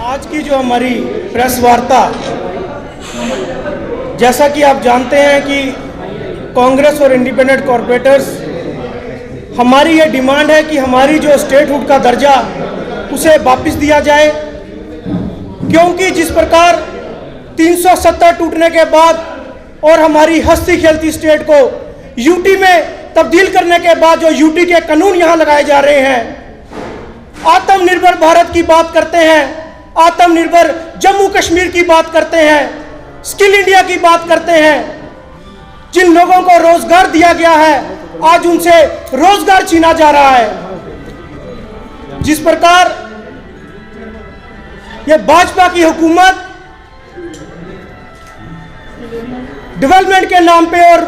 आज की जो हमारी प्रेस वार्ता, जैसा कि आप जानते हैं कि कांग्रेस और इंडिपेंडेंट कॉरपोरेटर्स, हमारी ये डिमांड है कि हमारी जो स्टेटहुड का दर्जा उसे वापस दिया जाए, क्योंकि जिस प्रकार 370 टूटने के बाद और हमारी हंसती खेलती स्टेट को यूटी में तब्दील करने के बाद जो यूटी के कानून यहाँ लगाए जा रहे हैं, आत्मनिर्भर भारत की बात करते हैं, आत्मनिर्भर जम्मू कश्मीर की बात करते हैं, स्किल इंडिया की बात करते हैं। जिन लोगों को रोजगार दिया गया है आज उनसे रोजगार छीना जा रहा है। जिस प्रकार ये भाजपा की हुकूमत डेवलपमेंट के नाम पे और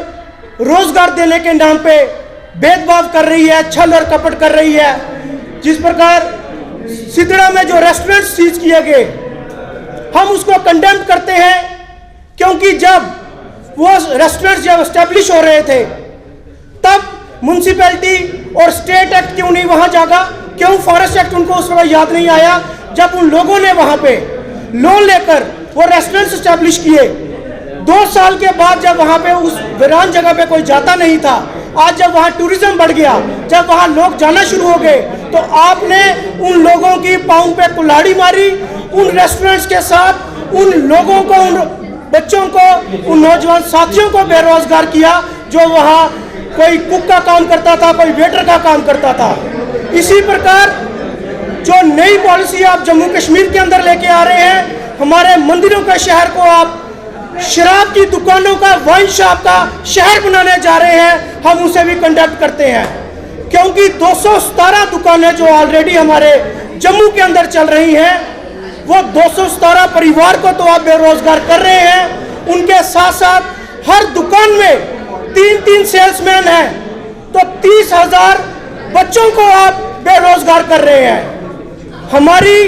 रोजगार देने के नाम पे भेदभाव कर रही है, छल और कपट कर रही है। जिस प्रकार सिदड़ा में जो रेस्टोरेंट सीज किए गए, हम उसको कंडेम करते हैं, क्योंकि जब वो रेस्टोरेंट जब एस्टेब्लिश हो रहे थे तब म्युनिसिपैलिटी और स्टेट एक्ट क्यों नहीं वहां जागा, क्यों फॉरेस्ट एक्ट उनको उस वक्त याद नहीं आया, जब उन लोगों ने वहां पे लोन लेकर वो रेस्टोरेंट एस्टेब्लिश किए। 2 साल के बाद जब वहां पे उस वीरान जगह पे कोई जाता नहीं था, आज जब वहां टूरिज्म बढ़ गया, जब वहां लोग जाना शुरू हो गए, तो आपने उन लोगों की पांव पे कुल्हाड़ी मारी, उन रेस्टोरेंट्स के साथ उन लोगों को, उन बच्चों को, उन नौजवान साथियों को बेरोजगार किया, जो वहां कोई कुक का काम करता था, कोई वेटर का काम करता था। इसी प्रकार जो नई पॉलिसी आप जम्मू कश्मीर के अंदर लेके आ रहे हैं, हमारे मंदिरों के शहर को आप शराब की दुकानों का, वाइन शॉप का शहर बनाने जा रहे हैं, हम उसे भी कंडक्ट करते हैं। क्योंकि 217 दुकानें जो ऑलरेडी हमारे जम्मू के अंदर चल रही हैं, वो 217 परिवार को तो आप बेरोजगार कर रहे हैं, उनके साथ साथ हर दुकान में 3-3 सेल्समैन हैं, तो 30,000 बच्चों को आप बेरोजगार कर रहे हैं। हमारी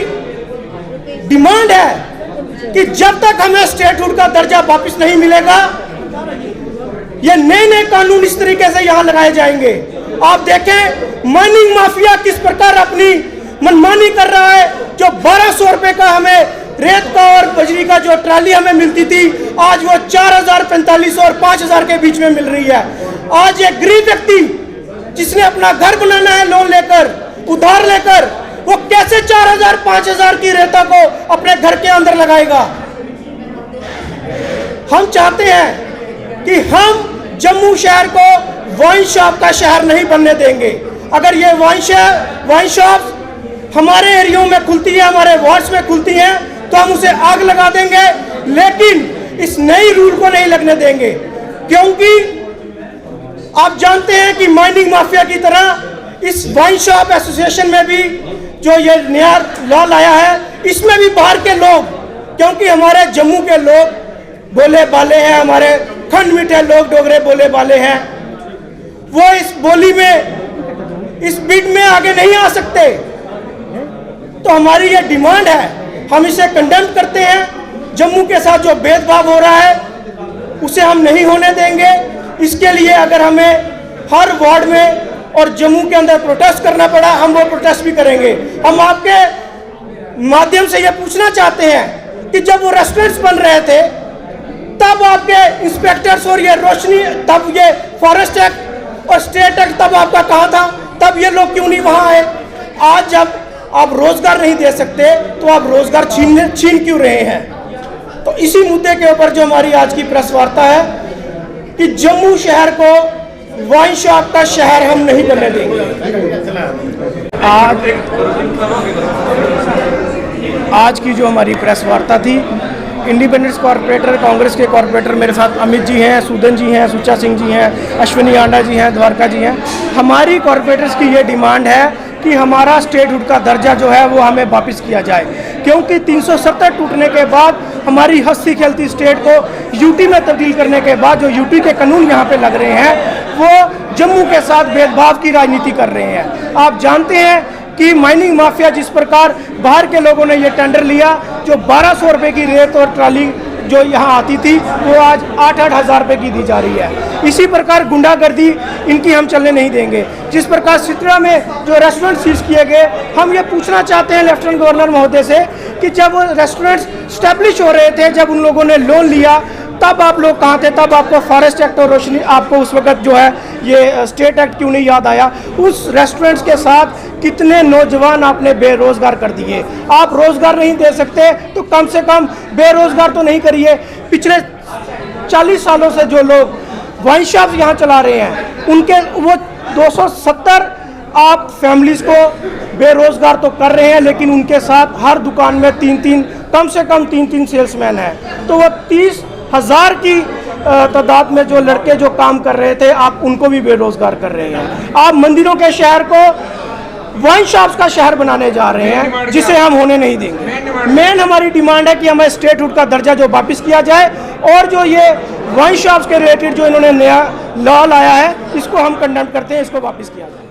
डिमांड है कि जब तक हमें स्टेटहुड का दर्जा वापस नहीं मिलेगा, ये नए नए कानून इस तरीके से यहाँ लगाए जाएंगे। आप देखें माइनिंग माफिया किस प्रकार अपनी मनमानी कर रहा है। जो 1200 रुपए का हमें रेत का और बजरी का जो ट्राली हमें मिलती थी, आज वो 4,000, 4500 और 5,000 के बीच में मिल रही है। आज एक गरीब व्यक्ति जिसने अपना घर बनाना है लोन लेकर, उधार लेकर, वो कैसे 4,000, 5,000 की रेता को अपने घर के अंदर लगाएगा। हम चाहते हैं कि हम जम्मू शहर को वाइन शॉप का शहर नहीं बनने देंगे। अगर ये वाइन शॉप हमारे एरियो में खुलती है, हमारे वार्ड्स में खुलती हैं, तो हम उसे आग लगा देंगे, लेकिन इस नई रूल को नहीं लगने देंगे। क्योंकि आप जानते हैं कि माइनिंग माफिया की तरह इस वाइन शॉप एसोसिएशन में भी जो ये नया लॉ लाया है, इसमें भी बाहर के लोग, क्योंकि हमारे जम्मू के लोग बोले बाले हैं, हमारे खंड मीठे लोग डोगरे बोले बाले हैं, वो इस बोली में, इस बिड में आगे नहीं आ सकते। तो हमारी ये डिमांड है, हम इसे कंडेम करते हैं। जम्मू के साथ जो भेदभाव हो रहा है उसे हम नहीं होने देंगे। इसके लिए अगर हमें हर वार्ड में और जम्मू के अंदर प्रोटेस्ट करना पड़ा, हम वो प्रोटेस्ट भी करेंगे। हम आपके माध्यम से ये पूछना चाहते हैं कि जब वो रेस्टोरेंट्स बन रहे थे, तब आपके इंस्पेक्टर्स और ये रोशनी, तब ये फॉरेस्ट एक्ट और स्टेट एक्ट तब आपका कहाँ था, तब ये लोग क्यों नहीं वहाँ आए। आज जब आप रोजगार नहीं दे सकते, तो आप रोजगार छीन क्यों रहे हैं। तो इसी मुद्दे के ऊपर जो हमारी आज की प्रेस वार्ता है कि जम्मू शहर को वाइन शॉप का शहर हम नहीं बनने देंगे। आज की जो हमारी प्रेस वार्ता थी, इंडिपेंडेंस कॉरपोरेटर, कांग्रेस के कॉरपोरेटर मेरे साथ अमित जी हैं, सूदन जी हैं, सुच्चा सिंह जी हैं, अश्विनी आंडा जी हैं, द्वारका जी हैं। हमारी कॉरपोरेटर्स की ये डिमांड है कि हमारा स्टेटहुड का दर्जा जो है वो हमें वापस किया जाए, क्योंकि 370 टूटने के बाद हमारी हंसती खेलती स्टेट को यूटी में तब्दील करने के बाद जो यूटी के कानून यहाँ पे लग रहे हैं, वो जम्मू के साथ भेदभाव की राजनीति कर रहे हैं। आप जानते हैं कि माइनिंग माफिया जिस प्रकार बाहर के लोगों ने ये टेंडर लिया, जो 1200 रुपए की रेत और ट्राली जो यहाँ आती थी वो आज 8-8 हज़ार रुपये की दी जा रही है। इसी प्रकार गुंडागर्दी इनकी हम चलने नहीं देंगे। जिस प्रकार सितरा में जो रेस्टोरेंट सीज किए गए, हम ये पूछना चाहते हैं लेफ्टिनेंट गवर्नर महोदय से कि जब वो रेस्टोरेंट्स स्टैब्लिश हो रहे थे, जब उन लोगों ने लोन लिया, तब आप लोग कहाँ थे? तब आपको फॉरेस्ट एक्ट और रोशनी, आपको उस वक्त जो है ये स्टेट एक्ट क्यों नहीं याद आया? उस रेस्टोरेंट्स के साथ कितने नौजवान आपने बेरोजगार कर दिए। आप रोजगार नहीं दे सकते तो कम से कम बेरोजगार तो नहीं करिए। पिछले 40 सालों से जो लोग वाइन शॉप यहाँ चला रहे हैं, उनके वो 270 आप फैमिलीज को बेरोजगार तो कर रहे हैं, लेकिन उनके साथ हर दुकान में कम से कम 3 सेल्समैन हैं। तो वो 30,000 की तादाद में जो लड़के जो काम कर रहे थे, आप उनको भी बेरोजगार कर रहे हैं। आप मंदिरों के शहर को वाइन शॉप्स का शहर बनाने जा रहे हैं, जिसे हम होने नहीं देंगे। मेन हमारी डिमांड है कि हमें स्टेटहुड का दर्जा जो वापस किया जाए, और जो ये वाइन शॉप्स के रिलेटेड जो इन्होंने नया लॉ लाया है, इसको हम कंडेम करते हैं, इसको वापस किया जाए।